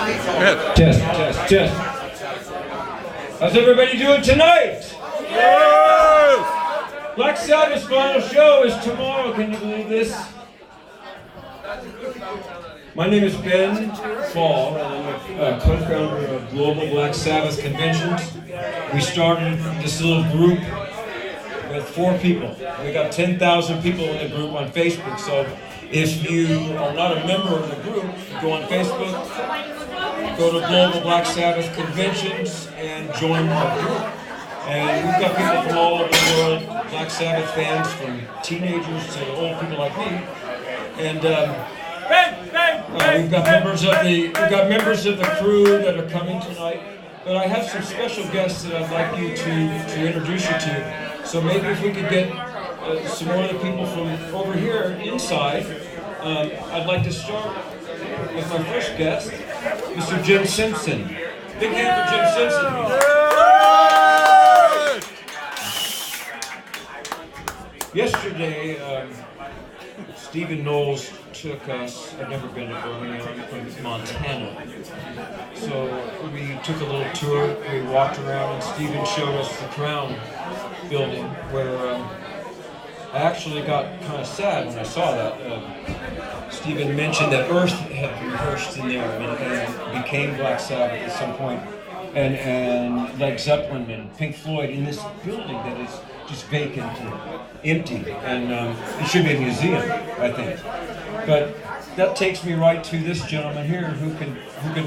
Test. How's everybody doing tonight? Yes! Black Sabbath's final show is tomorrow, can you believe this? My name is Ben Fall, and I'm a co-founder of Global Black Sabbath Conventions. We started this little group with 4 people. We got 10,000 people in the group on Facebook, so if you are not a member of the group, go on Facebook, go to Global Black Sabbath Conventions, and join our group. And we've got people from all over the world, Black Sabbath fans, from teenagers to old people like me. And we've got members of the crew that are coming tonight. But I have some special guests that I'd like you to introduce you to. So maybe if we could get some more of the people from over here inside. I'd like to start with my first guest, Mr. Jim Simpson. Big hand for Jim Simpson. Yesterday, Stephen Knowles took us, I've never been to Birmingham, from Montana. So we took a little tour, we walked around, and Stephen showed us the Crown building, where I actually got kind of sad when I saw that. Stephen mentioned that Earth had rehearsed in there and became Black Sabbath at some point, and Led Zeppelin and Pink Floyd in this building that is just vacant and empty, and it should be a museum, I think. But that takes me right to this gentleman here who can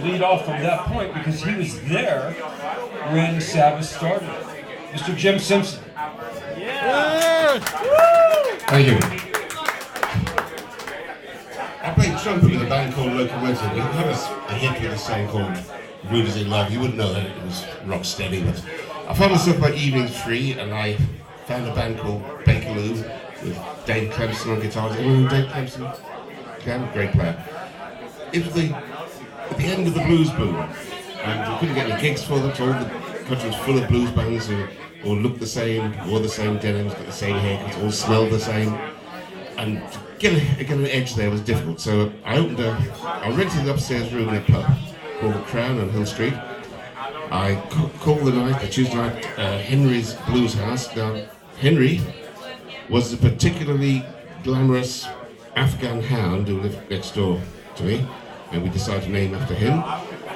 lead off from that point, because he was there when Sabbath started. Mr. Jim Simpson. Yeah. Thank you. I played trumpet with a band called Locomotive. We had a hit with a song called Rude As In Love. You wouldn't know that it was rock steady, but I found myself my evenings free, and I found a band called Bakerloo with Dave Clemson on guitar. Remember Dave Clemson? Yeah, great player. It was at the end of the blues boom, and we couldn't get any gigs for them, so all the country was full of blues bands who all looked the same, wore the same denims, got the same haircuts, all smelled the same. And get an edge there was difficult. So I rented an upstairs room in a pub called the Crown on Hill Street. I called the Tuesday night, Henry's Blues House. Now, Henry was a particularly glamorous Afghan hound who lived next door to me, and we decided to name after him.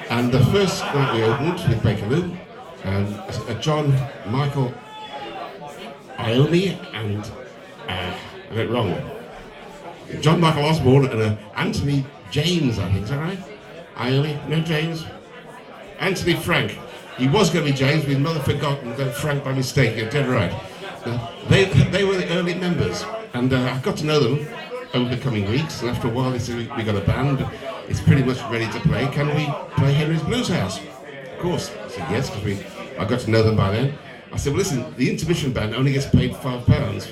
And the first night we opened with Bakerloo, John Michael Ione and I got it wrong. John Michael Osborne and Anthony James, I think, is that right? Ione? No, James? Anthony Frank. He was going to be James, but his mother forgot and got Frank by mistake. You're dead right. They were the early members, and I got to know them over the coming weeks, and after a while they said, we got a band, it's pretty much ready to play, can we play Henry's Blues House? Of course, I said yes, because I got to know them by then. I said, well listen, the intermission band only gets paid £5,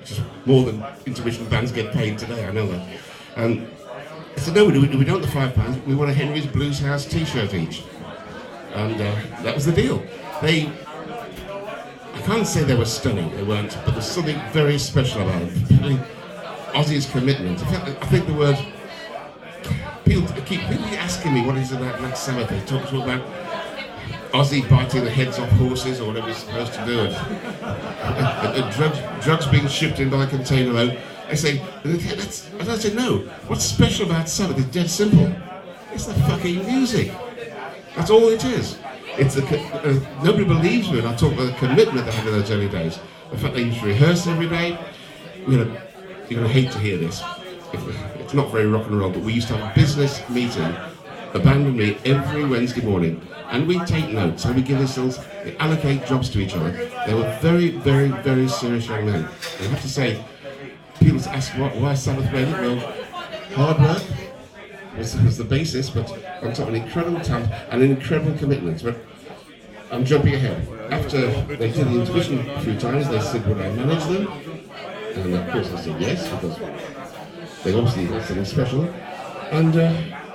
which is more than intermission bands get paid today, I know that. And I said, no, we don't want the £5, we want a Henry's Blues House t-shirt each. And that was the deal. I can't say they were stunning, they weren't, but there's something very special about them, particularly Ozzy's commitment. In fact, I think the word, people keep asking me what is it about Black Sabbath. They talk about Ozzy biting the heads off horses or whatever he's supposed to do, and drugs being shipped in by a container load. I say, and I say, no, what's special about Sabbath is dead simple. It's the fucking music. That's all it is. It's nobody believes me when I talk about the commitment they had in those early days. The fact they used to rehearse every day. You're going to hate to hear this. It's not very rock and roll, but we used to have a business meeting, the band and me, every Wednesday morning, and we take notes, and we give ourselves, we allocate jobs to each other. They were very, very, very serious young men. I have to say, people ask why Sabbath made it. Well, hard work was the basis, but on top of an incredible talent and an incredible commitment. But I'm jumping ahead. After they did the intermission a few times, they said, would I manage them? And of course I said yes, because they obviously had something special. And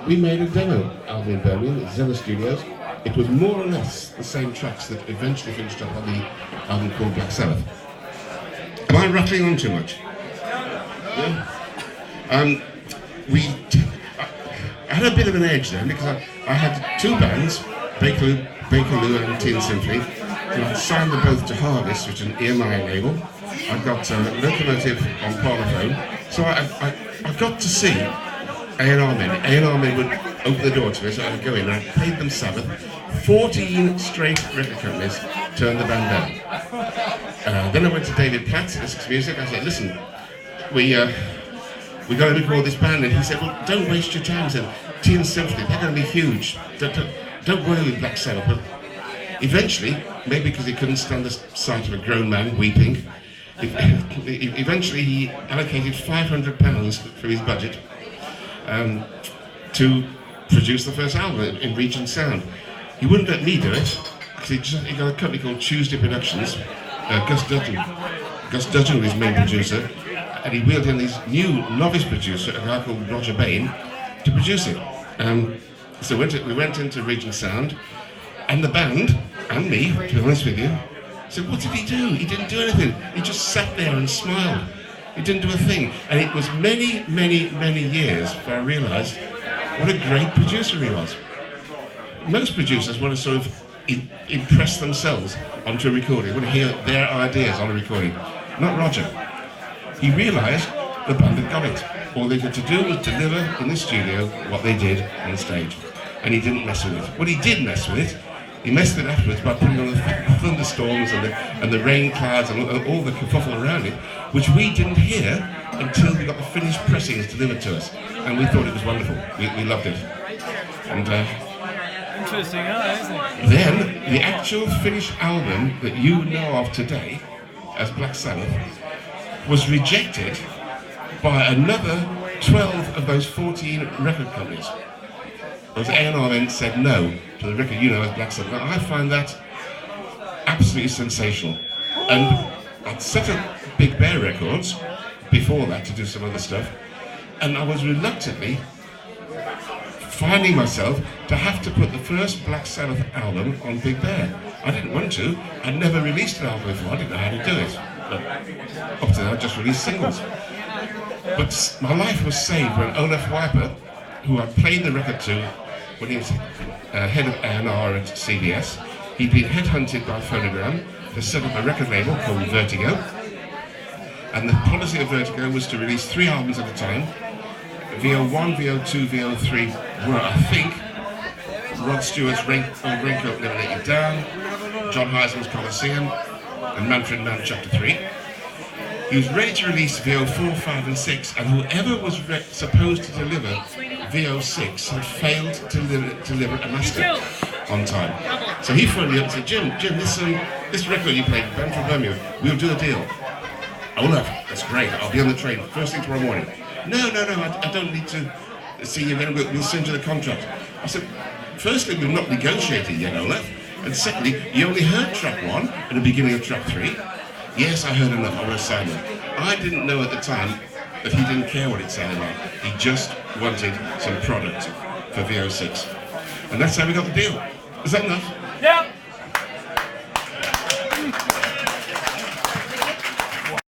we made a demo album in Birmingham at Zella Studios. It was more or less the same tracks that eventually finished up on the album called Black Sabbath. Am I rattling on too much? Yeah? I had a bit of an edge then because I had two bands, Bakerloo and Teen Symphony. So I signed them both to Harvest, which is an EMI label. I got Locomotive on Parlophone. So I got to see A&R Men. A&R Men would open the door to me, so I would go in and I played them Sabbath. 14 straight record companies turned the band down. Then I went to David Platt at Essex Music. I said, listen, we got to record this band. And he said, well, don't waste your time. He said, Teen Symphony, they're going to be huge. Don't worry with Black Sabbath. But eventually, maybe because he couldn't stand the sight of a grown man weeping, eventually he allocated £500 for his budget to produce the first album in Regent Sound. He wouldn't let me do it because he got a company called Tuesday Productions. Gus Dudley was his main producer, and he wheeled in his new novice producer, a guy called Roger Bain, to produce it. So we went into Regent Sound, and the band, and me, to be honest with you, said, what did he do? He didn't do anything. He just sat there and smiled. He didn't do a thing. And it was many, many, many years before I realised what a great producer he was. Most producers want to sort of impress themselves onto a recording, want to hear their ideas on a recording. Not Roger. He realised the band had got it. All they had to do was deliver in the studio what they did on stage. And he didn't mess with it. What he did mess with it, he messed with it afterwards by putting on the thunderstorms and the rain clouds and all the kerfuffle around it, which we didn't hear until we got the finished pressings delivered to us. And we thought it was wonderful. We loved it. And Interesting, isn't it? then the actual finished album that you know of today as Black Sabbath was rejected by another 12 of those 14 record companies. Those A&R men said no to the record you know as Black Sabbath. Now, I find that absolutely sensational. And I'd set up Big Bear Records before that to do some other stuff, and I was reluctantly finding myself to have to put the first Black Sabbath album on Big Bear. I didn't want to. I'd never released an album before. I didn't know how to do it. But up to then, I just released singles. But my life was saved when Olaf Wiper, who I played the record to when he was head of A&R at CBS, he'd been headhunted by Phonogram to set up a record label called Vertigo. And the policy of Vertigo was to release 3 albums at a time. VO1, VO2, VO3 were, I think, Rod Stewart's Raincoat Never Let You Down, John Heisman's Colosseum, and Manfred Mann Chapter 3. He was ready to release VO4, 5 and 6, and whoever was supposed to deliver VO6 had failed to deliver a master on time. So he phoned me up and said, Jim, this record you played, Band from Birmingham, we'll do a deal. Oh no, that's great, I'll be on the train first thing tomorrow morning. No, I don't need to see you then, we'll send you the contract. I said, firstly, we've not negotiated yet, Olaf, and secondly, you only heard track 1 at the beginning of track 3. Yes, I heard enough, I want to sign it. I didn't know at the time that he didn't care what it sounded like. He just wanted some product for VO6. And that's how we got the deal. Is that enough? Yeah.